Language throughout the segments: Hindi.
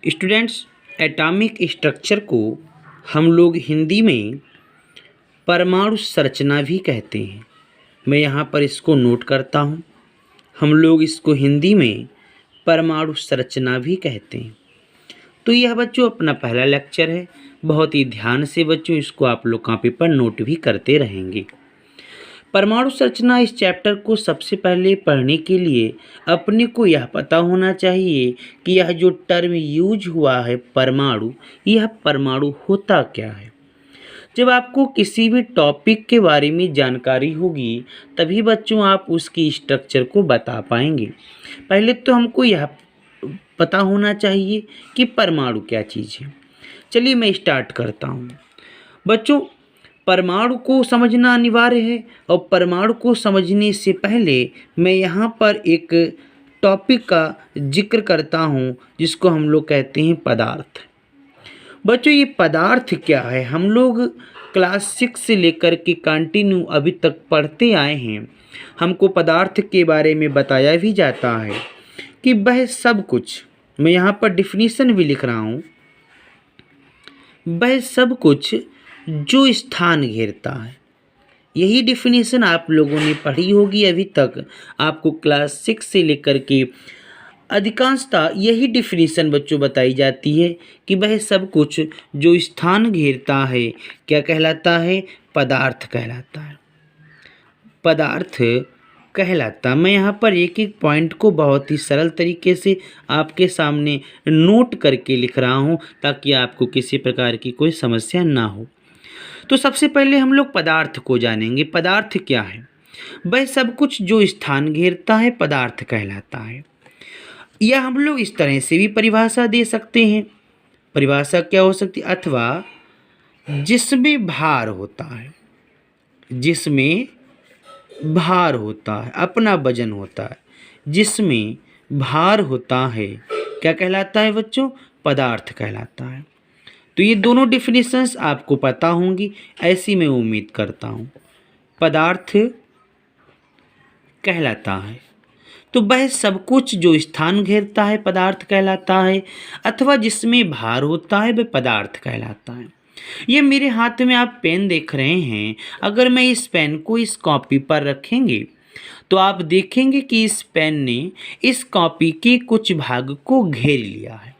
स्टूडेंट्स, एटॉमिक स्ट्रक्चर को हम लोग हिंदी में परमाणु संरचना भी कहते हैं। मैं यहाँ पर इसको नोट करता हूँ। हम लोग इसको हिंदी में परमाणु संरचना भी कहते हैं। तो यह बच्चों अपना पहला लेक्चर है। बहुत ही ध्यान से बच्चों इसको आप लोग कॉपी पर नोट भी करते रहेंगे। परमाणु संरचना इस चैप्टर को सबसे पहले पढ़ने के लिए अपने को यह पता होना चाहिए कि यह जो टर्म यूज हुआ है परमाणु, यह परमाणु होता क्या है। जब आपको किसी भी टॉपिक के बारे में जानकारी होगी तभी बच्चों आप उसकी स्ट्रक्चर को बता पाएंगे। पहले तो हमको यह पता होना चाहिए कि परमाणु क्या चीज़ है। चलिए मैं स्टार्ट करता हूँ। बच्चों, परमाणु को समझना अनिवार्य है और परमाणु को समझने से पहले मैं यहाँ पर एक टॉपिक का जिक्र करता हूँ जिसको हम लोग कहते हैं पदार्थ। बच्चों, ये पदार्थ क्या है, हम लोग क्लास 6 से लेकर के कंटिन्यू अभी तक पढ़ते आए हैं। हमको पदार्थ के बारे में बताया भी जाता है कि वह सब कुछ, मैं यहाँ पर डिफिनीशन भी लिख रहा हूँ, वह सब कुछ जो स्थान घेरता है। यही डिफिनीशन आप लोगों ने पढ़ी होगी अभी तक। आपको क्लास 6 से लेकर के अधिकांशतः यही डिफिनीशन बच्चों बताई जाती है कि वह सब कुछ जो स्थान घेरता है क्या कहलाता है, पदार्थ कहलाता है। पदार्थ कहलाता। मैं यहाँ पर एक एक पॉइंट को बहुत ही सरल तरीके से आपके सामने नोट करके लिख रहा हूँ ताकि आपको किसी प्रकार की कोई समस्या ना हो। तो सबसे पहले हम लोग पदार्थ को जानेंगे। पदार्थ क्या है? वह सब कुछ जो स्थान घेरता है पदार्थ कहलाता है। या हम लोग इस तरह से भी परिभाषा दे सकते हैं। परिभाषा क्या हो सकती है? अथवा जिसमें भार होता है, जिसमें भार होता है, अपना वजन होता है, जिसमें भार होता है क्या कहलाता है बच्चों? पदार्थ कहलाता है। तो ये दोनों डिफिनीशंस आपको पता होंगी, ऐसी मैं उम्मीद करता हूँ। पदार्थ कहलाता है तो वह सब कुछ जो स्थान घेरता है पदार्थ कहलाता है, अथवा जिसमें भार होता है वह पदार्थ कहलाता है। ये मेरे हाथ में आप पेन देख रहे हैं। अगर मैं इस पेन को इस कॉपी पर रखेंगे तो आप देखेंगे कि इस पेन ने इस कॉपी के कुछ भाग को घेर लिया है।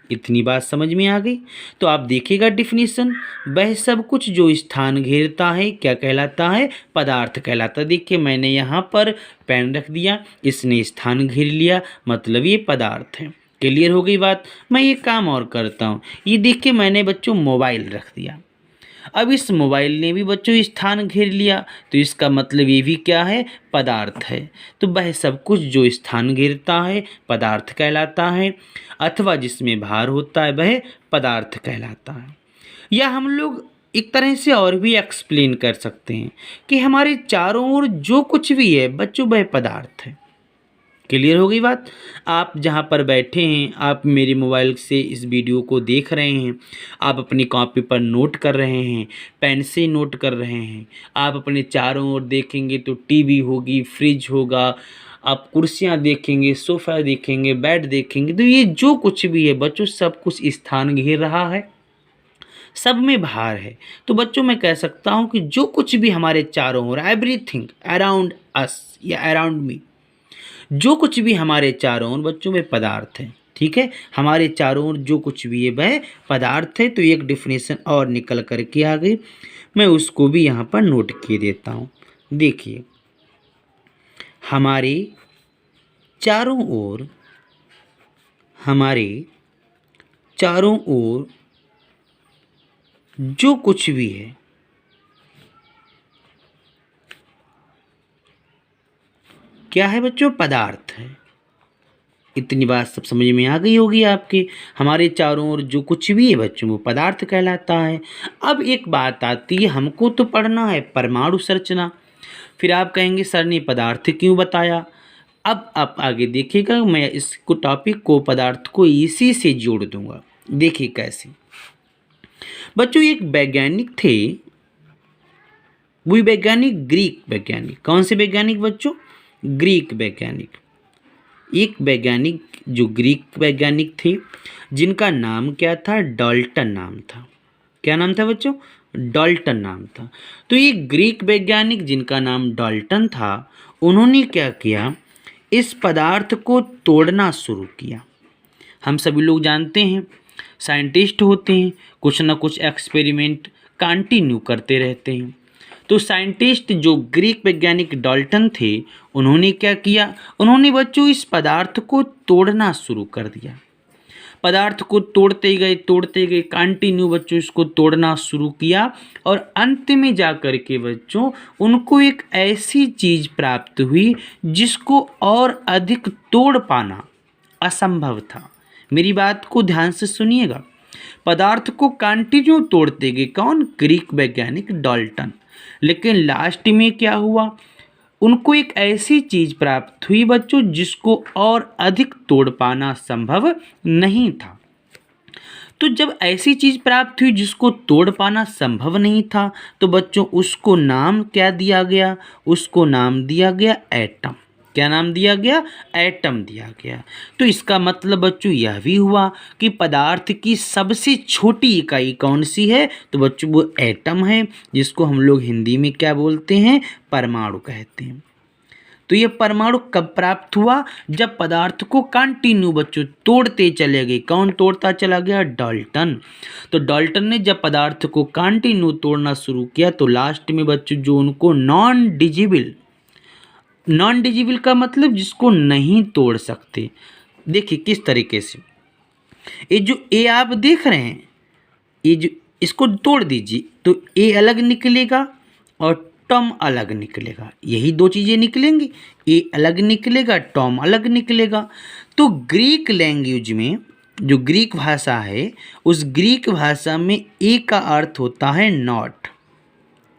इतनी बात समझ में आ गई? तो आप देखिएगा डिफिनीशन, वह सब कुछ जो स्थान घेरता है क्या कहलाता है? पदार्थ कहलाता है। देखिए मैंने यहाँ पर पेन रख दिया, इसने स्थान घेर लिया, मतलब ये पदार्थ है। क्लियर हो गई बात? मैं ये काम और करता हूँ। ये देखिए मैंने बच्चों मोबाइल रख दिया, अब इस मोबाइल ने भी बच्चों स्थान घेर लिया, तो इसका मतलब ये भी क्या है? पदार्थ है। तो वह सब कुछ जो स्थान घेरता है पदार्थ कहलाता है, अथवा जिसमें भार होता है वह पदार्थ कहलाता है। या हम लोग एक तरह से और भी एक्सप्लेन कर सकते हैं कि हमारे चारों ओर जो कुछ भी है बच्चों वह पदार्थ है। क्लियर हो गई बात? आप जहाँ पर बैठे हैं, आप मेरे मोबाइल से इस वीडियो को देख रहे हैं, आप अपनी कॉपी पर नोट कर रहे हैं, पेन से नोट कर रहे हैं। आप अपने चारों ओर देखेंगे तो टीवी होगी, फ्रिज होगा, आप कुर्सियाँ देखेंगे, सोफ़ा देखेंगे, बेड देखेंगे, तो ये जो कुछ भी है बच्चों सब कुछ स्थान घेर रहा है, सब में भार है। तो बच्चों मैं कह सकता हूँ कि जो कुछ भी हमारे चारों ओर, एवरीथिंग अराउंड अस या अराउंड मी, जो कुछ भी हमारे चारों ओर बच्चों में पदार्थ है। ठीक है, हमारे चारों ओर जो कुछ भी है वह पदार्थ है। तो एक डिफिनेशन और निकल कर के आ गई, मैं उसको भी यहाँ पर नोट किए देता हूँ। देखिए हमारे चारों ओर, हमारे चारों ओर जो कुछ भी है क्या है बच्चों? पदार्थ है। इतनी बात सब समझ में आ गई होगी आपके। हमारे चारों ओर जो कुछ भी है बच्चों वो पदार्थ कहलाता है। अब एक बात आती है, हमको तो पढ़ना है परमाणु संरचना। फिर आप कहेंगे सर ने पदार्थ क्यों बताया? अब आप आगे देखिएगा, मैं इसको टॉपिक को, पदार्थ को इसी से जोड़ दूंगा। देखिए कैसे बच्चों, एक वैज्ञानिक थे, वो वैज्ञानिक ग्रीक वैज्ञानिक। कौन से वैज्ञानिक बच्चों? ग्रीक वैज्ञानिक। एक वैज्ञानिक जो ग्रीक वैज्ञानिक थे जिनका नाम क्या था, डाल्टन नाम था। क्या नाम था बच्चों? डाल्टन नाम था। तो ये ग्रीक वैज्ञानिक जिनका नाम डाल्टन था, उन्होंने क्या किया, इस पदार्थ को तोड़ना शुरू किया। हम सभी लोग जानते हैं साइंटिस्ट होते हैं, कुछ ना कुछ एक्सपेरिमेंट कंटिन्यू करते रहते हैं। तो साइंटिस्ट जो ग्रीक वैज्ञानिक डाल्टन थे, उन्होंने क्या किया, उन्होंने बच्चों इस पदार्थ को तोड़ना शुरू कर दिया। पदार्थ को तोड़ते गए कंटिन्यू बच्चों इसको तोड़ना शुरू किया और अंत में जा कर के बच्चों उनको एक ऐसी चीज़ प्राप्त हुई जिसको और अधिक तोड़ पाना असंभव था। मेरी बात को ध्यान से सुनिएगा। पदार्थ को कंटिन्यू तोड़ते गए कौन? ग्रीक वैज्ञानिक डाल्टन। लेकिन लास्ट में क्या हुआ, उनको एक ऐसी चीज प्राप्त हुई बच्चों जिसको और अधिक तोड़ पाना संभव नहीं था। तो जब ऐसी चीज प्राप्त हुई जिसको तोड़ पाना संभव नहीं था, तो बच्चों उसको नाम क्या दिया गया? उसको नाम दिया गया एटम। क्या नाम दिया गया? एटम दिया गया। तो इसका मतलब बच्चों यह भी हुआ कि पदार्थ की सबसे छोटी इकाई कौन सी है? तो बच्चों वो एटम है, जिसको हम लोग हिंदी में क्या बोलते हैं? परमाणु कहते हैं। तो ये परमाणु कब प्राप्त हुआ? जब पदार्थ को कंटिन्यू बच्चों तोड़ते चले गए। कौन तोड़ता चला गया? डाल्टन। तो डाल्टन ने जब पदार्थ को कंटिन्यू तोड़ना शुरू किया तो लास्ट में बच्चों जो उनको नॉन डिजिबल का मतलब जिसको नहीं तोड़ सकते। देखिए किस तरीके से, ये जो ए आप देख रहे हैं, ये जो इसको तोड़ दीजिए तो ए अलग निकलेगा और टर्म अलग निकलेगा। यही दो चीज़ें निकलेंगी, ए अलग निकलेगा, टर्म अलग निकलेगा। तो ग्रीक लैंग्वेज में जो ग्रीक भाषा है, उस ग्रीक भाषा में ए का अर्थ होता है नॉट।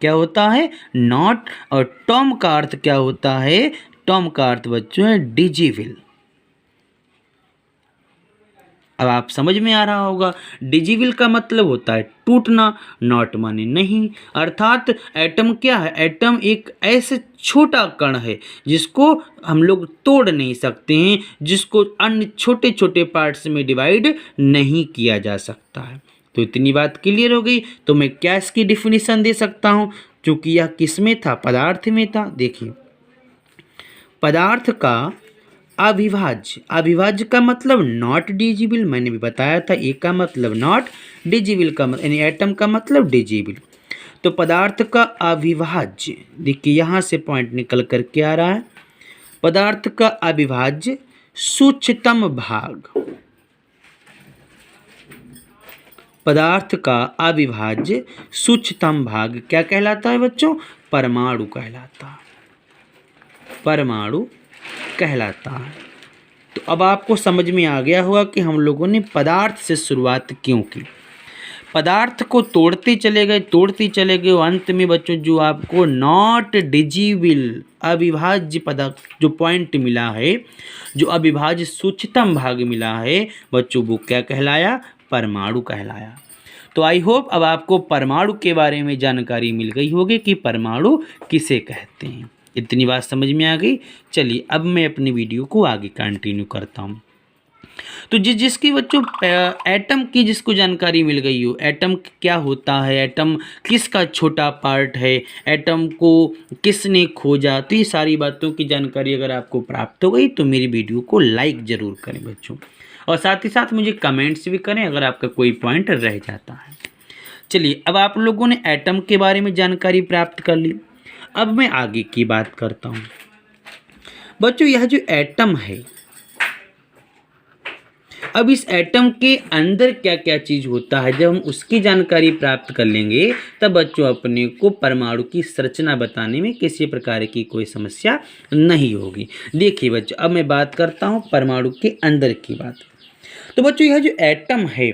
क्या होता है? नॉट। और टर्म का अर्थ क्या होता है? टर्म का अर्थ बच्चों है डिजिबल। अब आप समझ में आ रहा होगा, डिजिबल का मतलब होता है टूटना, नॉट माने नहीं। अर्थात एटम क्या है? एटम एक ऐसे छोटा कण है जिसको हम लोग तोड़ नहीं सकते हैं, जिसको अन्य छोटे छोटे पार्ट्स में डिवाइड नहीं किया जा सकता है। तो इतनी बात क्लियर हो गई। तो मैं क्या इसकी डिफिनीशन दे सकता हूँ, क्योंकि यह किस में था? पदार्थ में था। देखिए, पदार्थ का अविभाज्य, अविभाज्य का मतलब नॉट डिजिबल, मैंने भी बताया था। ए का मतलब नॉट, डिजिबल का मतलब यानी एटम का मतलब डिजिबल। तो पदार्थ का अविभाज्य, देखिए यहाँ से पॉइंट निकल कर के आ रहा है, पदार्थ का अविभाज्य सूक्ष्मतम भाग, पदार्थ का अविभाज्य सूक्ष्मतम भाग क्या कहलाता है बच्चों? परमाणु कहलाता है। परमाणु कहलाता है। तो अब आपको समझ में आ गया होगा कि हम लोगों ने पदार्थ से शुरुआत क्यों की। पदार्थ को तोड़ते चले गए और अंत में बच्चों जो आपको नॉट डिजिबल अविभाज्य पदार्थ जो पॉइंट मिला है, जो अविभाज्य सूक्ष्मतम भाग मिला है बच्चों, वो क्या कहलाया? परमाणु कहलाया। तो आई होप अब आपको परमाणु के बारे में जानकारी मिल गई होगी कि परमाणु किसे कहते हैं। इतनी बात समझ में आ गई। चलिए अब मैं अपनी वीडियो को आगे कंटिन्यू करता हूँ। तो जिसकी बच्चों एटम की जिसको जानकारी मिल गई हो, एटम क्या होता है, एटम किसका छोटा पार्ट है, एटम को किसने खोजा, तो ये सारी बातों की जानकारी अगर आपको प्राप्त हो गई तो मेरी वीडियो को लाइक ज़रूर करें बच्चों, और साथ ही साथ मुझे कमेंट्स भी करें अगर आपका कोई पॉइंट रह जाता है। चलिए अब आप लोगों ने एटम के बारे में जानकारी प्राप्त कर ली। अब मैं आगे की बात करता हूँ बच्चों। यह जो एटम है, अब इस एटम के अंदर क्या क्या चीज होता है, जब हम उसकी जानकारी प्राप्त कर लेंगे तब बच्चों अपने को परमाणु की संरचना बताने में किसी प्रकार की कोई समस्या नहीं होगी। देखिए बच्चों, अब मैं बात करता हूँ परमाणु के अंदर की बात। तो बच्चों यह जो एटम है,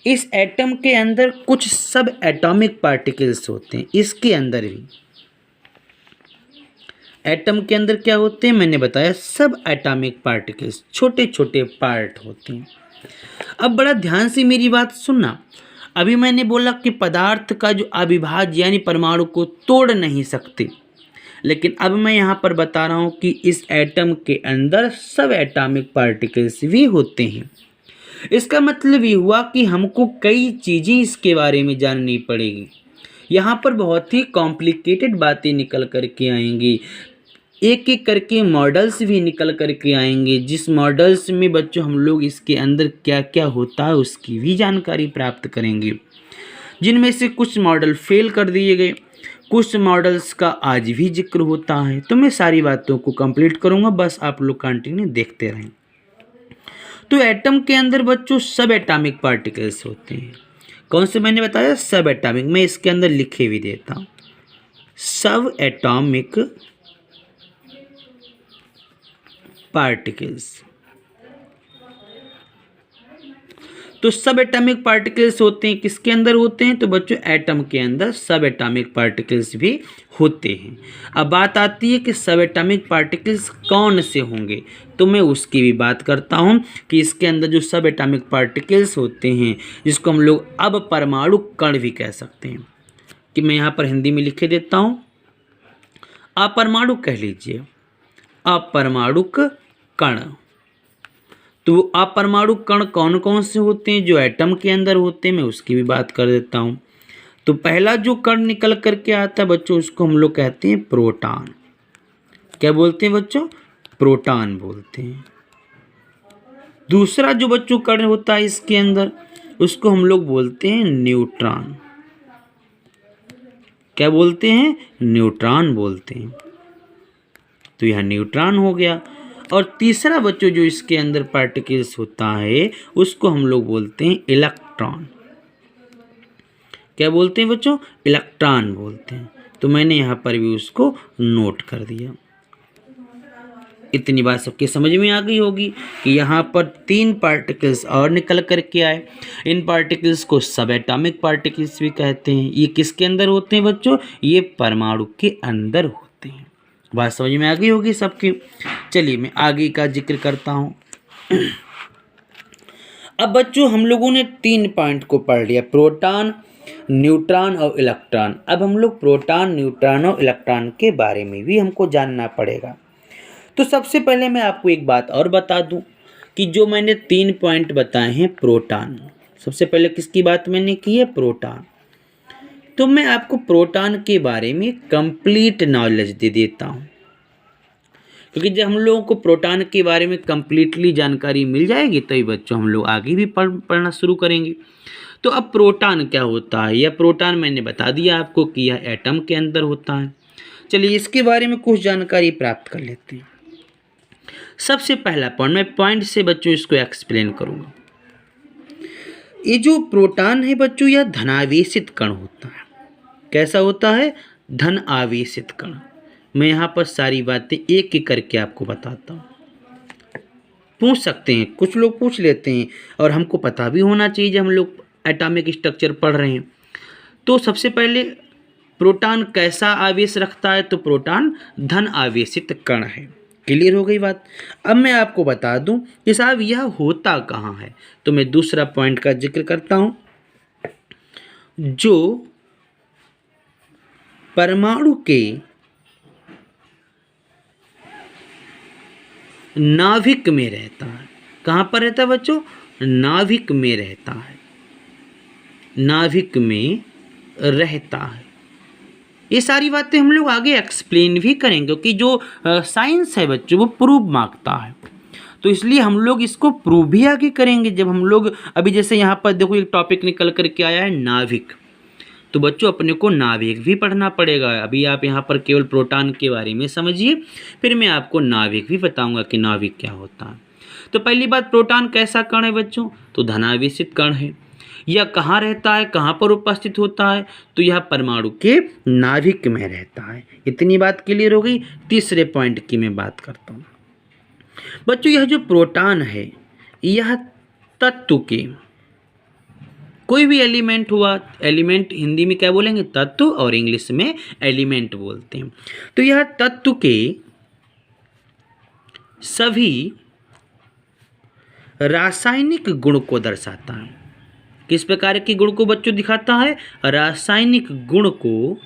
इस एटम के अंदर कुछ सब एटॉमिक पार्टिकल्स होते हैं। इसके अंदर भी एटम के अंदर क्या होते हैं, मैंने बताया सब एटॉमिक पार्टिकल्स, छोटे छोटे पार्ट होते हैं। अब बड़ा ध्यान से मेरी बात सुनना। अभी मैंने बोला कि पदार्थ का जो अविभाज्य यानी परमाणु को तोड़ नहीं सकते, लेकिन अब मैं यहाँ पर बता रहा हूँ कि इस एटम के अंदर सब एटॉमिक पार्टिकल्स भी होते हैं। इसका मतलब ये हुआ कि हमको कई चीज़ें इसके बारे में जाननी पड़ेगी। यहाँ पर बहुत ही कॉम्प्लिकेटेड बातें निकल कर के आएंगी, एक एक करके मॉडल्स भी निकल कर के आएंगे, जिस मॉडल्स में बच्चों हम लोग इसके अंदर क्या क्या होता है उसकी भी जानकारी प्राप्त करेंगे, जिनमें से कुछ मॉडल फेल कर दिए गए, कुछ मॉडल्स का आज भी जिक्र होता है। तो मैं सारी बातों को कंप्लीट करूँगा, बस आप लोग कंटिन्यू देखते रहें। तो एटम के अंदर बच्चों सब एटॉमिक पार्टिकल्स होते हैं। कौन से मैंने बताया? सब एटॉमिक। मैं इसके अंदर लिखे भी देता हूँ, सब एटॉमिक पार्टिकल्स। तो सब एटॉमिक पार्टिकल्स होते हैं, किसके अंदर होते हैं? तो बच्चों एटम के अंदर सब एटॉमिक पार्टिकल्स भी होते हैं। अब बात आती है कि सब एटॉमिक पार्टिकल्स कौन से होंगे, तो मैं उसकी भी बात करता हूं कि इसके अंदर जो सब एटॉमिक पार्टिकल्स होते हैं, जिसको हम लोग अब परमाणु कण भी कह सकते हैं, कि मैं यहाँ पर हिंदी में लिखे देता हूँ, अपरमाणु कह लीजिए, अपरमाणुक कण। तो अपरमाणु कण कौन कौन से होते हैं? जो एटम के अंदर होते हैं, मैं उसकी भी बात कर देता हूं। तो पहला जो कण निकल करके आता है बच्चों, उसको हम लोग कहते हैं प्रोटॉन। क्या बोलते हैं बच्चों? प्रोटॉन बोलते हैं। दूसरा जो बच्चों कण होता है इसके अंदर, उसको हम लोग बोलते हैं न्यूट्रॉन। क्या बोलते हैं? न्यूट्रॉन बोलते हैं। तो यह न्यूट्रॉन हो गया। और तीसरा बच्चों जो इसके अंदर पार्टिकल्स होता है, उसको हम लोग बोलते हैं इलेक्ट्रॉन। क्या बोलते हैं बच्चों? इलेक्ट्रॉन बोलते हैं। तो मैंने यहाँ पर भी उसको नोट कर दिया। इतनी बात सबके समझ में आ गई होगी कि यहाँ पर 3 पार्टिकल्स और निकल करके आए। इन पार्टिकल्स को सब एटॉमिक पार्टिकल्स भी कहते हैं। ये किसके अंदर होते हैं बच्चों? ये परमाणु के अंदर होते हैं। बात समझ में आ गई होगी सबकी। चलिए मैं आगे का जिक्र करता हूँ। अब बच्चों हम लोगों ने 3 पॉइंट को पढ़ लिया, प्रोटॉन, न्यूट्रॉन और इलेक्ट्रॉन। अब हम लोग प्रोटॉन, न्यूट्रॉन और इलेक्ट्रॉन के बारे में भी हमको जानना पड़ेगा। तो सबसे पहले मैं आपको एक बात और बता दूं कि जो मैंने 3 पॉइंट बताए हैं, प्रोटॉन, सबसे पहले किसकी बात मैंने की है? प्रोटॉन। तो मैं आपको प्रोटॉन के बारे में कंप्लीट नॉलेज दे देता हूँ, क्योंकि जब हम लोगों को प्रोटॉन के बारे में कंप्लीटली जानकारी मिल जाएगी तभी बच्चों हम लोग आगे भी पढ़ना शुरू करेंगे। तो अब प्रोटॉन क्या होता है? यह प्रोटॉन मैंने बता दिया आपको कि यह एटम के अंदर होता है। चलिए इसके बारे में कुछ जानकारी प्राप्त कर लेते हैं। सबसे पहला पॉइंट, मैं पॉइंट से बच्चों इसको एक्सप्लेन करूँगा। ये जो प्रोटॉन है बच्चों, यह धनावेशित कण होता है। कैसा होता है? धन आवेशित कण। मैं यहाँ पर सारी बातें एक एक करके आपको बताता हूँ। पूछ सकते हैं, कुछ लोग पूछ लेते हैं, और हमको पता भी होना चाहिए जब हम लोग एटॉमिक स्ट्रक्चर पढ़ रहे हैं। तो सबसे पहले प्रोटॉन कैसा आवेश रखता है? तो प्रोटॉन धन आवेशित कण है। क्लियर हो गई बात। अब मैं आपको बता दूं कि साहब यह होता कहाँ है, तो मैं दूसरा पॉइंट का जिक्र करता हूं। जो परमाणु के नाभिक में रहता है। कहाँ पर रहता है बच्चों? नाभिक में रहता है। नाभिक में रहता है। ये सारी बातें हम लोग आगे एक्सप्लेन भी करेंगे, क्योंकि जो साइंस है बच्चों वो प्रूफ मांगता है, तो इसलिए हम लोग इसको प्रूव भी आगे करेंगे। जब हम लोग अभी जैसे यहाँ पर देखो एक टॉपिक निकल कर के आया है नाभिक, तो बच्चों अपने को नाभिक भी पढ़ना पड़ेगा। अभी आप यहाँ पर केवल प्रोटॉन के बारे में समझिए, फिर मैं आपको नाभिक भी बताऊँगा कि नाभिक क्या होता है। तो पहली बात, प्रोटॉन कैसा कण है बच्चों? तो धनावेशित कण है। यह कहाँ रहता है, कहाँ पर उपस्थित होता है? तो यह परमाणु के नाभिक में रहता है। इतनी बात क्लियर हो गई। तीसरे पॉइंट की मैं बात करता हूँ बच्चों। यह जो प्रोटॉन है, यह तत्व के, कोई भी एलिमेंट हुआ, एलिमेंट हिंदी में क्या बोलेंगे? तत्व, और इंग्लिश में एलिमेंट बोलते हैं। तो यह तत्व के सभी रासायनिक गुण को दर्शाता है। किस प्रकार के गुण को बच्चों दिखाता है? रासायनिक गुण को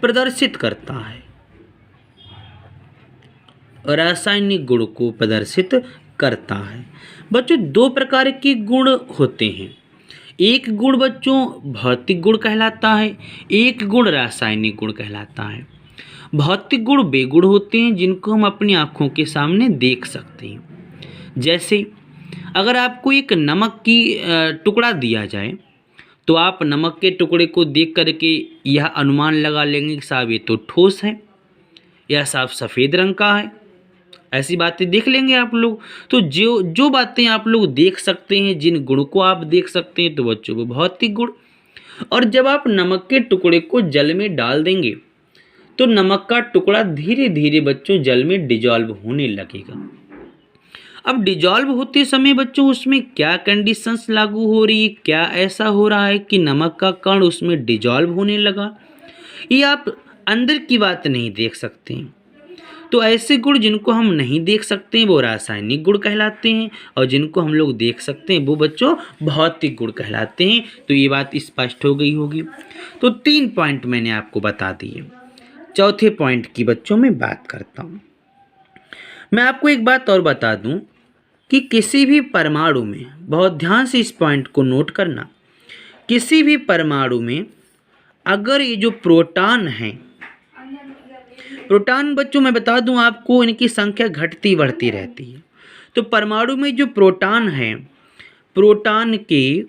प्रदर्शित करता है, रासायनिक गुण को प्रदर्शित करता है। बच्चों दो प्रकार के गुण होते हैं, एक गुण बच्चों भौतिक गुण कहलाता है, एक गुण रासायनिक गुण कहलाता है। भौतिक गुण वे गुण होते हैं जिनको हम अपनी आँखों के सामने देख सकते हैं। जैसे अगर आपको एक नमक की टुकड़ा दिया जाए तो आप नमक के टुकड़े को देख करके यह अनुमान लगा लेंगे कि साहब ये तो ठोस है या साफ सफ़ेद रंग का है, ऐसी बातें देख लेंगे आप लोग। तो जो जो बातें आप लोग देख सकते हैं, जिन गुण को आप देख सकते हैं, तो बच्चों वो भौतिक गुण। और जब आप नमक के टुकड़े को जल में डाल देंगे तो नमक का टुकड़ा धीरे धीरे बच्चों जल में डिजॉल्व होने लगेगा। अब डिजॉल्व होते समय बच्चों उसमें क्या कंडीशंस लागू हो रही है, क्या ऐसा हो रहा है कि नमक का कण उसमें डिजॉल्व होने लगा, ये आप अंदर की बात नहीं देख सकते हैं। तो ऐसे गुण जिनको हम नहीं देख सकते हैं वो रासायनिक गुण कहलाते हैं, और जिनको हम लोग देख सकते हैं वो बच्चों भौतिक गुण कहलाते हैं। तो ये बात स्पष्ट हो गई होगी। तो 3 पॉइंट मैंने आपको बता दिए। चौथे पॉइंट की बच्चों में बात करता हूँ। मैं आपको एक बात और बता दूं कि किसी भी परमाणु में, बहुत ध्यान से इस पॉइंट को नोट करना, किसी भी परमाणु में अगर ये जो प्रोटॉन हैं, प्रोटॉन बच्चों मैं बता दूं आपको इनकी संख्या घटती बढ़ती रहती है। तो परमाणु में जो प्रोटॉन हैं, प्रोटॉन के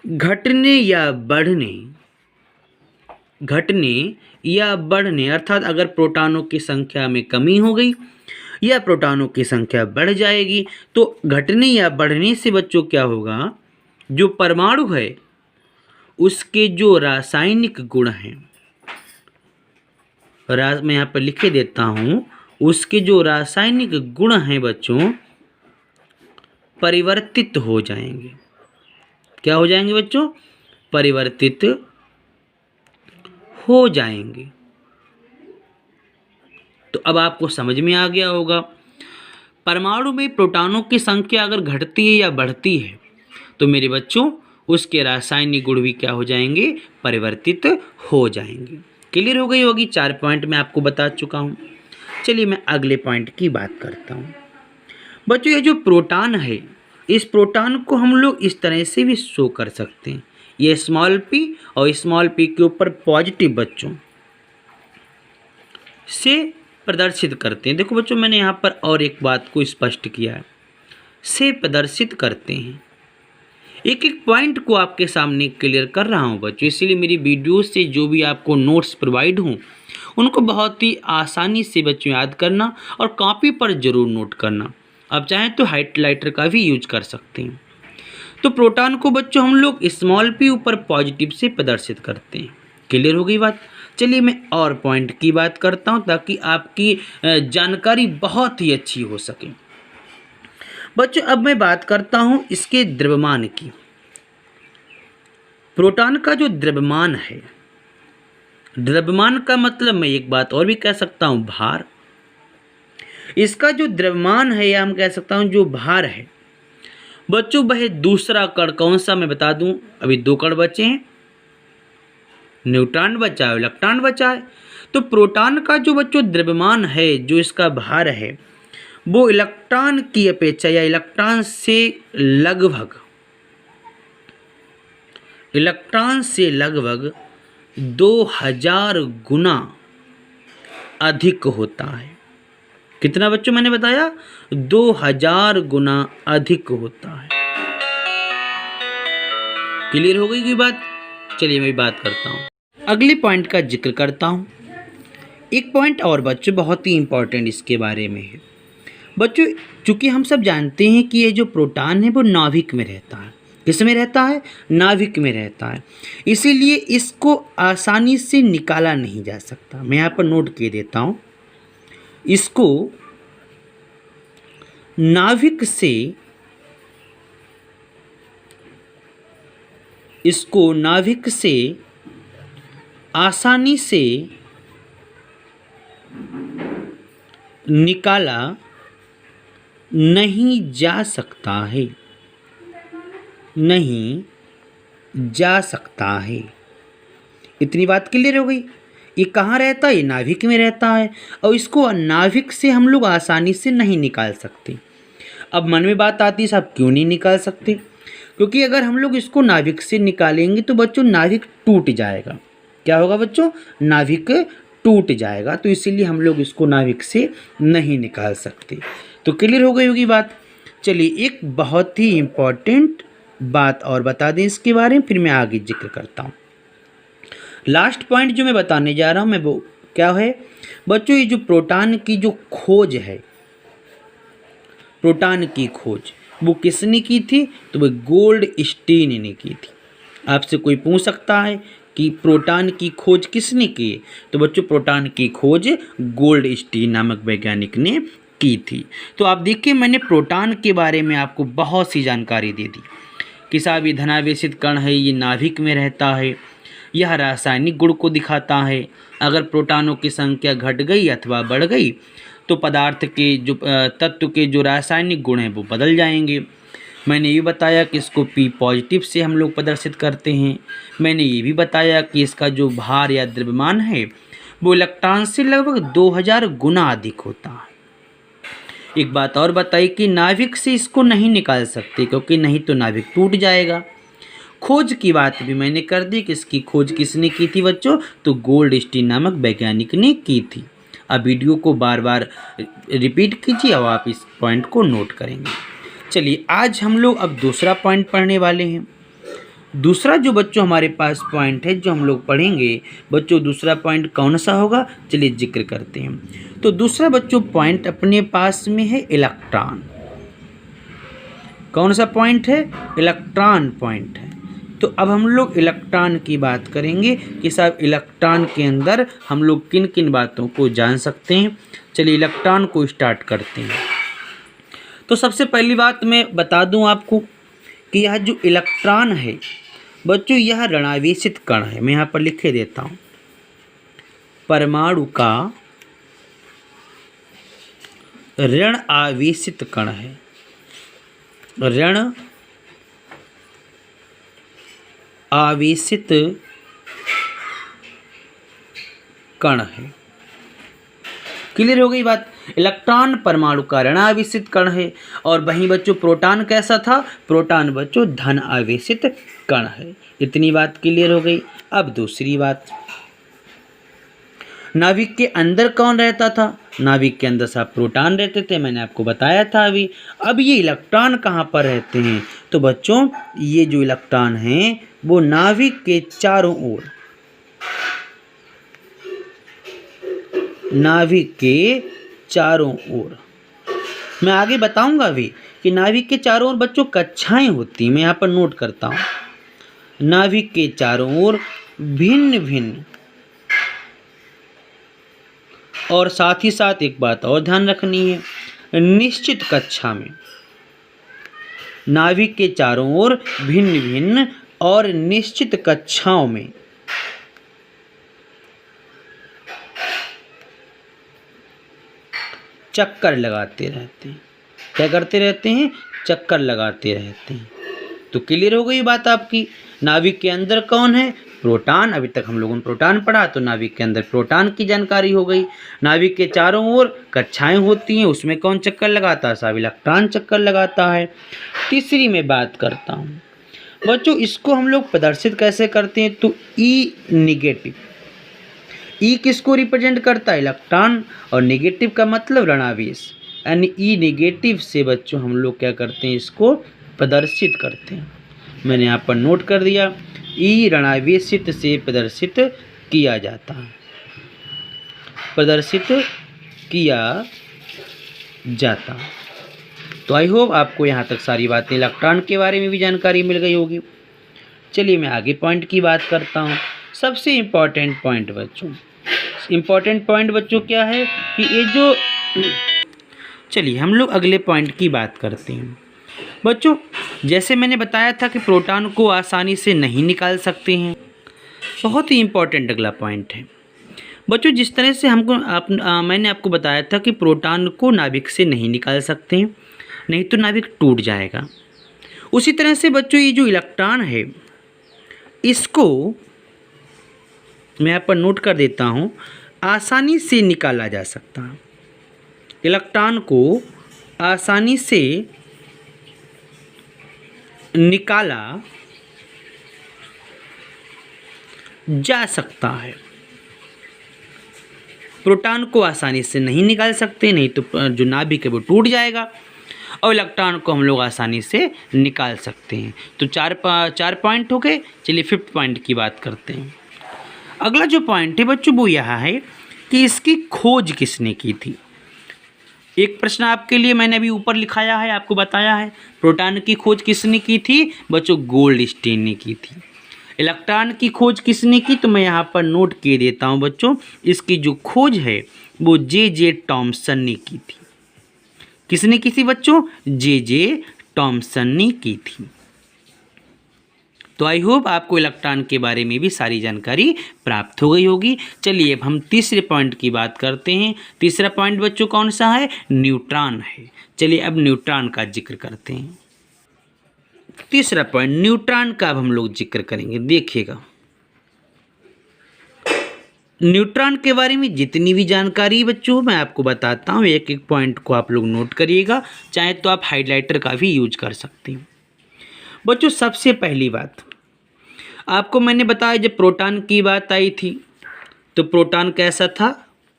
घटने या बढ़ने अर्थात अगर प्रोटॉनों की संख्या में कमी हो गई या प्रोटॉनों की संख्या बढ़ जाएगी, तो घटने या बढ़ने से बच्चों क्या होगा, जो परमाणु है उसके जो रासायनिक गुण हैं, मैं यहाँ पर लिखे देता हूँ, उसके जो रासायनिक गुण हैं बच्चों परिवर्तित हो जाएंगे। क्या हो जाएंगे बच्चों? परिवर्तित हो जाएंगे। तो अब आपको समझ में आ गया होगा, परमाणु में प्रोटॉनों की संख्या अगर घटती है या बढ़ती है तो मेरे बच्चों उसके रासायनिक गुण भी क्या हो जाएंगे, परिवर्तित हो जाएंगे। क्लियर हो गई होगी। 4 पॉइंट मैं आपको बता चुका हूँ। चलिए मैं अगले पॉइंट की बात करता हूँ। बच्चों ये जो प्रोटॉन है, इस प्रोटॉन को हम लोग इस तरह से भी शो कर सकते हैं, ये स्मॉल p और स्मॉल p के ऊपर पॉजिटिव बच्चों से प्रदर्शित करते हैं। देखो बच्चों मैंने यहाँ पर और एक बात को स्पष्ट किया है, से प्रदर्शित करते हैं। एक एक पॉइंट को आपके सामने क्लियर कर रहा हूँ बच्चों, इसलिए मेरी वीडियो से जो भी आपको नोट्स प्रोवाइड हों उनको बहुत ही आसानी से बच्चों याद करना और कॉपी पर ज़रूर नोट करना। आप चाहें तो हाइलाइटर का भी यूज कर सकते हैं। तो प्रोटॉन को बच्चों हम लोग स्मॉल p ऊपर पॉजिटिव से प्रदर्शित करते हैं। क्लियर हो गई बात। चलिए मैं और पॉइंट की बात करता हूं ताकि आपकी जानकारी बहुत ही अच्छी हो सके। बच्चों अब मैं बात करता हूं इसके द्रव्यमान की। प्रोटॉन का जो द्रव्यमान है, द्रव्यमान का मतलब मैं एक बात और भी कह सकता हूं, भार। इसका जो द्रव्यमान है या हम कह सकता हूं जो भार है बच्चों, वह दूसरा कण कौन सा मैं बता दूं, अभी 2 कण बचे हैं, न्यूट्रॉन बचा है, इलेक्ट्रॉन बचा है। तो प्रोटॉन का जो बच्चों द्रव्यमान है, जो इसका भार है, वो इलेक्ट्रॉन की अपेक्षा या इलेक्ट्रॉन से लगभग 2000 गुना अधिक होता है। कितना बच्चों मैंने बताया? 2000 गुना अधिक होता है। क्लियर हो गई कोई बात? चलिए मैं बात करता हूँ, अगले पॉइंट का जिक्र करता हूँ। एक पॉइंट और बच्चों बहुत ही इंपॉर्टेंट इसके बारे में है। बच्चों चूंकि हम सब जानते हैं कि ये जो प्रोटॉन है वो नाभिक में रहता है। किस में रहता है? नाभिक में रहता है। इसीलिए इसको आसानी से निकाला नहीं जा सकता। मैं यहाँ पर नोट किए देता हूँ, इसको नाभिक से आसानी से निकाला नहीं जा सकता है, नहीं जा सकता है। इतनी बात क्लियर हो गई। ये कहाँ रहता है? ये नाभिक में रहता है और इसको नाभिक से हम लोग आसानी से नहीं निकाल सकते। अब मन में बात आती है साहब क्यों नहीं निकाल सकते? क्योंकि अगर हम लोग इसको नाभिक से निकालेंगे तो बच्चों नाभिक टूट जाएगा। क्या होगा बच्चों? नाभिक टूट जाएगा, तो इसीलिए हम लोग इसको नाभिक से नहीं निकाल सकते। तो क्लियर हो गई होगी बात। चलिए एक बहुत ही इम्पॉर्टेंट बात और बता दें इसके बारे में, फिर मैं आगे जिक्र करता हूँ। लास्ट पॉइंट जो मैं बताने जा रहा हूँ मैं वो क्या है बच्चों? ये जो प्रोटॉन की जो खोज है, प्रोटॉन की खोज वो किसने की थी? तो वो गोल्डस्टीन ने की थी। आपसे कोई पूछ सकता है कि प्रोटॉन की खोज किसने की? तो बच्चों प्रोटॉन की खोज गोल्डस्टीन नामक वैज्ञानिक ने की थी। तो आप देखिए मैंने प्रोटॉन के बारे में आपको बहुत सी जानकारी दे दी कि साहब ये धनावेशित कण है, ये नाभिक में रहता है, यह रासायनिक गुण को दिखाता है। अगर प्रोटॉनों की संख्या घट गई अथवा बढ़ गई तो पदार्थ के जो तत्व के जो रासायनिक गुण हैं वो बदल जाएंगे। मैंने ये बताया कि इसको P पॉजिटिव से हम लोग प्रदर्शित करते हैं। मैंने ये भी बताया कि इसका जो भार या द्रव्यमान है वो इलेक्ट्रॉन से लगभग 2000 गुना अधिक होता है। एक बात और बताई कि नाभिक से इसको नहीं निकाल सकते, क्योंकि नहीं तो नाभिक टूट जाएगा। खोज की बात भी मैंने कर दी कि इसकी खोज किसने की थी बच्चों? तो गोल्डस्टीन नामक वैज्ञानिक ने की थी। अब वीडियो को बार बार रिपीट कीजिए और आप इस पॉइंट को नोट करेंगे। चलिए आज हम लोग अब दूसरा पॉइंट पढ़ने वाले हैं। दूसरा जो बच्चों हमारे पास पॉइंट है जो हम लोग पढ़ेंगे बच्चों, दूसरा पॉइंट कौन सा होगा? चलिए जिक्र करते हैं। तो दूसरा बच्चों पॉइंट अपने पास में है इलेक्ट्रॉन। कौन सा पॉइंट है? इलेक्ट्रॉन पॉइंट है। तो अब हम लोग इलेक्ट्रॉन की बात करेंगे कि साहब इलेक्ट्रॉन के अंदर हम लोग किन किन बातों को जान सकते हैं। चलिए इलेक्ट्रॉन को स्टार्ट करते हैं। तो सबसे पहली बात मैं बता दूं आपको कि यह जो इलेक्ट्रॉन है बच्चों यह ऋणावेशित कण है। मैं यहाँ पर लिखे देता हूँ, परमाणु का ऋण आवेशित कण है। ऋण आवेशित कण है। क्लियर हो गई बात? इलेक्ट्रॉन परमाणु का ऋण आवेशित कण है। और वहीं बच्चों प्रोटॉन कैसा था? प्रोटॉन बच्चों धन आवेशित कण है। इतनी बात क्लियर हो गई। अब दूसरी बात, नाभिक के अंदर कौन रहता था? नाभिक के अंदर सब प्रोटॉन रहते थे, मैंने आपको बताया था अभी। अब ये इलेक्ट्रॉन कहाँ पर रहते हैं? तो बच्चों ये जो इलेक्ट्रॉन हैं वो नाभिक के चारों ओर, नाभिक के चारों ओर, मैं आगे बताऊंगा अभी कि नाभिक के चारों ओर बच्चों कक्षाएं होती हैं। मैं यहाँ पर नोट करता हूँ, नाभिक के चारों ओर भिन्न भिन्न, और साथ ही साथ एक बात और ध्यान रखनी है, निश्चित कक्षा में, नाभिक के चारों ओर भिन्न भिन्न और निश्चित कक्षाओं में चक्कर लगाते रहते हैं। क्या करते रहते हैं? चक्कर लगाते रहते हैं। तो क्लियर हो गई बात आपकी। नाभिक के अंदर कौन है? प्रोटॉन। अभी तक हम लोगों ने प्रोटॉन पढ़ा, तो नाभिक के अंदर प्रोटॉन की जानकारी हो गई। नाभिक के चारों ओर कक्षाएं होती हैं, उसमें कौन चक्कर लगाता है? सब इलेक्ट्रॉन चक्कर लगाता है। तीसरी मैं बात करता हूँ बच्चों, इसको हम लोग प्रदर्शित कैसे करते हैं? तो ई निगेटिव। ई किसको रिप्रेजेंट करता है? इलेक्ट्रॉन। और निगेटिव का मतलब ऋणावेश, यानी ई निगेटिव से बच्चों हम लोग क्या करते हैं? इसको प्रदर्शित करते हैं। मैंने यहाँ पर नोट कर दिया, ई ऋणावेशित से प्रदर्शित किया जाता है, प्रदर्शित किया जाता है। तो आई होप आपको यहाँ तक सारी बातें इलेक्ट्रॉन के बारे में भी जानकारी मिल गई होगी। चलिए मैं आगे पॉइंट की बात करता हूँ। सबसे इम्पॉर्टेंट पॉइंट बच्चों, इम्पॉर्टेंट पॉइंट बच्चों क्या है कि ये जो, चलिए हम लोग अगले पॉइंट की बात करते हैं। बच्चों जैसे मैंने बताया था कि प्रोटॉन को आसानी से नहीं निकाल सकते हैं, बहुत ही इम्पॉर्टेंट अगला पॉइंट है बच्चों। जिस तरह से मैंने आपको बताया था कि प्रोटॉन को नाभिक से नहीं निकाल सकते हैं, नहीं तो नाभिक टूट जाएगा। उसी तरह से बच्चों ये जो इलेक्ट्रॉन है इसको मैं यहाँ पर नोट कर देता हूँ, आसानी से निकाला जा सकता है। इलेक्ट्रॉन को आसानी से निकाला जा सकता है। प्रोटॉन को आसानी से नहीं निकाल सकते, नहीं तो जो नाभिक है वो टूट जाएगा, और इलेक्ट्रॉन को हम लोग आसानी से निकाल सकते हैं। तो चार पॉइंट हो गए। चलिए 5th पॉइंट की बात करते हैं। अगला जो पॉइंट है बच्चों वो यह है कि इसकी खोज किसने की थी। एक प्रश्न आपके लिए मैंने अभी ऊपर लिखाया है, आपको बताया है प्रोटॉन की खोज किसने की थी बच्चों, गोल्डस्टीन ने की थी। इलेक्ट्रॉन की खोज किसने की, तो मैं यहाँ पर नोट किए देता हूँ बच्चों, इसकी जो खोज है वो जे टॉमसन ने की थी। किसने की थी बच्चों, जे टॉमसन ने की थी। तो आई होप आपको इलेक्ट्रॉन के बारे में भी सारी जानकारी प्राप्त हो गई होगी। चलिए अब हम तीसरे पॉइंट की बात करते हैं। तीसरा पॉइंट बच्चों कौन सा है, न्यूट्रॉन है। चलिए अब न्यूट्रॉन का जिक्र करते हैं। तीसरा पॉइंट न्यूट्रॉन का अब हम लोग जिक्र करेंगे। देखिएगा, न्यूट्रॉन के बारे में जितनी भी जानकारी बच्चों मैं आपको बताता हूँ, एक एक पॉइंट को आप लोग नोट करिएगा, चाहे तो आप हाइलाइटर का भी यूज कर सकते हैं। बच्चों सबसे पहली बात आपको मैंने बताया, जब प्रोटॉन की बात आई थी तो प्रोटॉन कैसा था,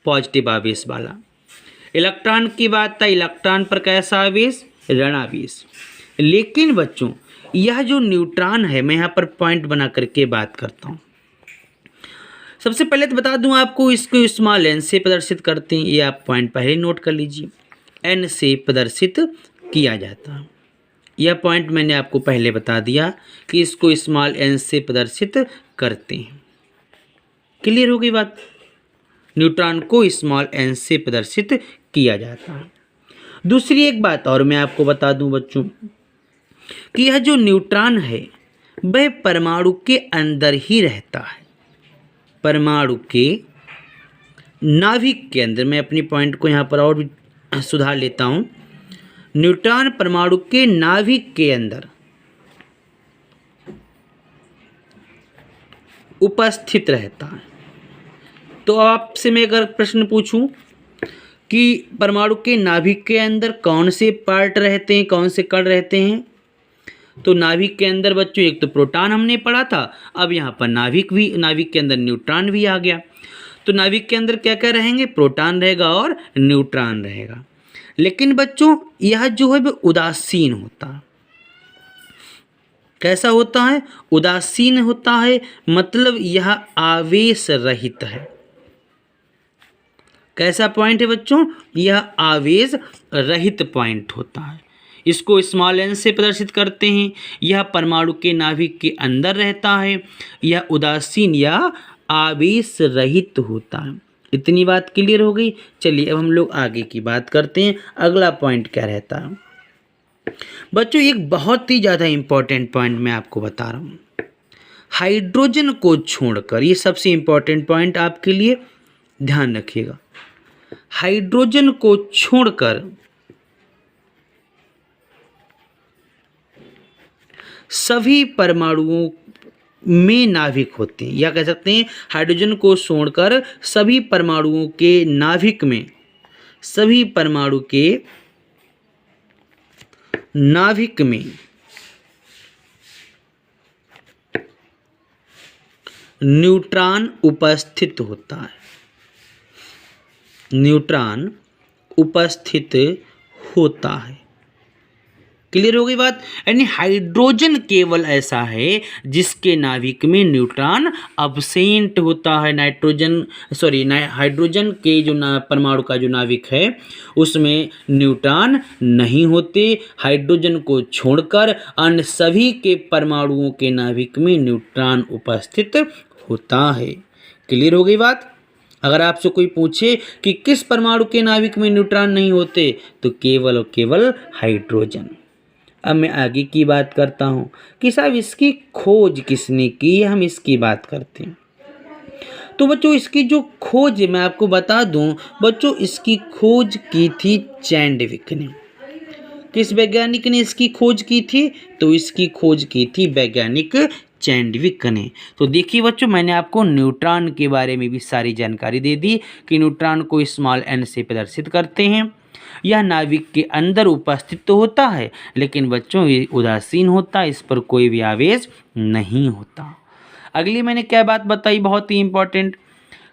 पॉजिटिव आवेश वाला। इलेक्ट्रॉन की बात आई, इलेक्ट्रॉन पर कैसा आवेश, ऋण आवेश। लेकिन बच्चों यह जो न्यूट्रॉन है, मैं यहाँ पर पॉइंट बना करके बात करता हूँ। सबसे पहले तो बता दूं आपको, इसको स्मॉल एन से प्रदर्शित करते हैं, ये आप पॉइंट पहले नोट कर लीजिए। एन से प्रदर्शित किया जाता है, यह पॉइंट मैंने आपको पहले बता दिया कि इसको स्मॉल एन से प्रदर्शित करते हैं। क्लियर हो गई बात, न्यूट्रॉन को स्मॉल एन से प्रदर्शित किया जाता है। दूसरी एक बात और मैं आपको बता दूं बच्चों कि यह जो न्यूट्रॉन है वह परमाणु के अंदर ही रहता है। परमाणु के नाभिक के अंदर, मैं अपनी पॉइंट को यहाँ पर और भी सुधार लेता हूँ, न्यूट्रॉन परमाणु के नाभिक के अंदर उपस्थित रहता है। तो आपसे मैं अगर प्रश्न पूछूं कि परमाणु के नाभिक के अंदर कौन से पार्ट रहते हैं, कौन से कण रहते हैं, तो नाभिक के अंदर बच्चों एक तो प्रोटॉन हमने पढ़ा था, अब यहाँ पर नाभिक के अंदर न्यूट्रॉन भी आ गया। तो नाभिक के अंदर क्या क्या रहेंगे, प्रोटॉन रहेगा और न्यूट्रॉन रहेगा। लेकिन बच्चों यह जो है वो उदासीन होता है। कैसा होता है, उदासीन होता है, मतलब यह आवेश रहित है। कैसा पॉइंट है बच्चों, यह आवेश रहित पॉइंट होता है। इसको स्मॉल एन से प्रदर्शित करते हैं। यह परमाणु के नाभिक के अंदर रहता है, यह उदासीन या आवेश रहित होता है। इतनी बात क्लियर हो गई। चलिए अब हम लोग आगे की बात करते हैं। अगला पॉइंट क्या रहता है बच्चों, एक बहुत ही ज़्यादा इम्पोर्टेंट पॉइंट मैं आपको बता रहा हूँ। हाइड्रोजन को छोड़कर, ये सबसे इम्पोर्टेंट पॉइंट आपके लिए, ध्यान रखिएगा। हाइड्रोजन को छोड़कर सभी परमाणुओं में नाभिक होते हैं, या कह सकते हैं हाइड्रोजन को छोड़कर सभी परमाणुओं के नाभिक में, सभी परमाणु के नाभिक में न्यूट्रॉन उपस्थित होता है। न्यूट्रॉन उपस्थित होता है। क्लियर हो गई बात। यानी हाइड्रोजन केवल ऐसा है जिसके नाभिक में न्यूट्रॉन अब्सेंट होता है। हाइड्रोजन के जो परमाणु का जो नाभिक है उसमें न्यूट्रॉन नहीं होते। हाइड्रोजन को छोड़कर अन्य सभी के परमाणुओं के नाभिक में न्यूट्रॉन उपस्थित होता है। क्लियर हो गई बात। अगर आपसे कोई पूछे कि किस परमाणु के नाभिक में न्यूट्रॉन नहीं होते, तो केवल और केवल हाइड्रोजन। अब मैं आगे की बात करता हूँ कि साहब इसकी खोज किसने की, हम इसकी बात करते हैं। तो बच्चों इसकी जो खोज मैं आपको बता दूं बच्चों, इसकी खोज की थी चैंडविक ने। किस वैज्ञानिक ने इसकी खोज की थी, तो इसकी खोज की थी वैज्ञानिक चैंडविक ने। तो देखिए बच्चों, मैंने आपको न्यूट्रॉन के बारे में भी सारी जानकारी दे दी कि न्यूट्रॉन को स्मॉल n से प्रदर्शित करते हैं। यह नाभिक के अंदर उपस्थित तो होता है, लेकिन बच्चों ये उदासीन होता है, इस पर कोई भी आवेश नहीं होता। अगली मैंने क्या बात बताई, बहुत ही इंपॉर्टेंट,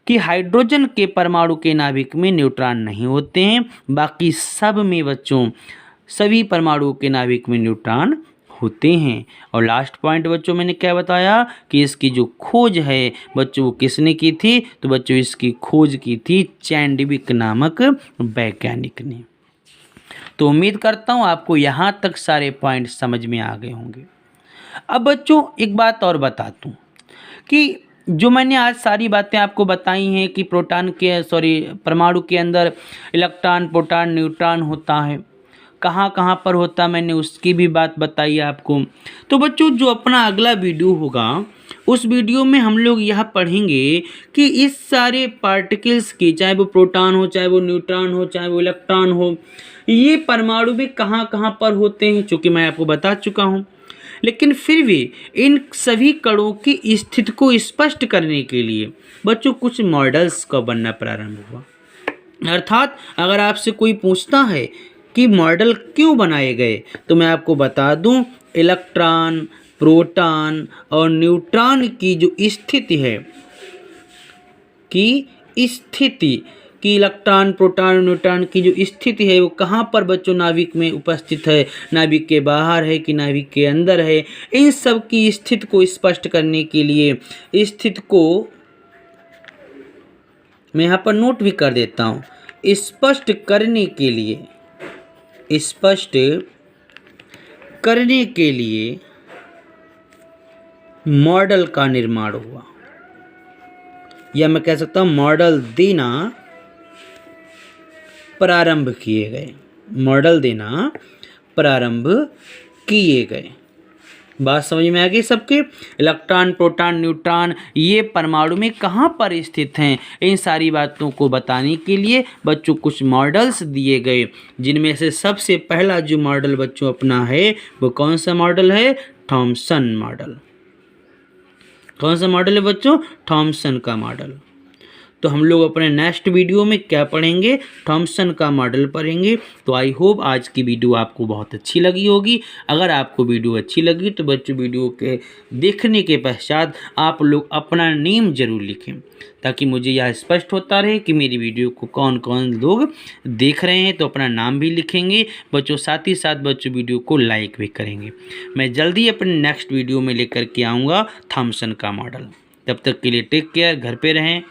कि हाइड्रोजन के परमाणु के नाभिक में न्यूट्रॉन नहीं होते हैं, बाकी सब में बच्चों सभी परमाणुओं के नाभिक में न्यूट्रॉन होते हैं। और लास्ट पॉइंट बच्चों मैंने क्या बताया कि इसकी जो खोज है बच्चों वो किसने की थी, तो बच्चों इसकी खोज की थी चैंडविक नामक वैज्ञानिक ने। तो उम्मीद करता हूँ आपको यहाँ तक सारे पॉइंट समझ में आ गए होंगे। अब बच्चों एक बात और बता दूँ कि जो मैंने आज सारी बातें आपको बताई हैं कि परमाणु के अंदर इलेक्ट्रॉन, प्रोटॉन, न्यूट्रॉन होता है, कहाँ कहाँ पर होता है, मैंने उसकी भी बात बताई आपको। तो बच्चों जो अपना अगला वीडियो होगा उस वीडियो में हम लोग यह पढ़ेंगे कि इस सारे पार्टिकल्स की, चाहे वो प्रोटॉन हो, चाहे वो न्यूट्रॉन हो, चाहे वो इलेक्ट्रॉन हो, ये परमाणु में कहाँ कहाँ पर होते हैं, चूँकि मैं आपको बता चुका हूँ। लेकिन फिर भी इन सभी कणों की स्थिति को स्पष्ट करने के लिए बच्चों कुछ मॉडल्स का बनना प्रारंभ हुआ। अर्थात अगर आपसे कोई पूछता है कि मॉडल क्यों बनाए गए, तो मैं आपको बता दूं, इलेक्ट्रॉन, प्रोटॉन और न्यूट्रॉन की जो स्थिति है, कि इलेक्ट्रॉन, प्रोटॉन, न्यूट्रॉन की जो स्थिति है वो कहाँ पर बच्चों नाभिक में उपस्थित है, नाभिक के बाहर है कि नाभिक के अंदर है, इन सब की स्थिति को स्पष्ट करने के लिए, स्थिति को मैं यहाँ पर नोट भी कर देता हूँ, स्पष्ट करने के लिए मॉडल का निर्माण हुआ, या मैं कह सकता हूँ मॉडल देना प्रारंभ किए गए। बात समझ में आ गई सबके? इलेक्ट्रॉन, प्रोटॉन, न्यूट्रॉन ये परमाणु में कहाँ पर स्थित हैं, इन सारी बातों को बताने के लिए बच्चों कुछ मॉडल्स दिए गए, जिनमें से सबसे पहला जो मॉडल बच्चों अपना है वो कौन सा मॉडल है? Thompson model. कौन सा मॉडल है बच्चों? थॉमसन का मॉडल। तो हम लोग अपने नेक्स्ट वीडियो में क्या पढ़ेंगे? थॉमसन का मॉडल पढ़ेंगे। तो आई होप आज की वीडियो आपको बहुत अच्छी लगी होगी। अगर आपको वीडियो अच्छी लगी तो बच्चों वीडियो के देखने के पश्चात आप लोग अपना नेम जरूर लिखें, ताकि मुझे यह स्पष्ट होता रहे कि मेरी वीडियो को कौन कौन लोग देख रहे हैं। तो अपना नाम भी लिखेंगे बच्चों, साथ ही साथ बच्चों वीडियो को लाइक भी करेंगे। मैं जल्दी अपने नेक्स्ट वीडियो में लेकर के आऊँगा थॉमसन का मॉडल। तब तक के लिए टेक केयर, घर पे रहें।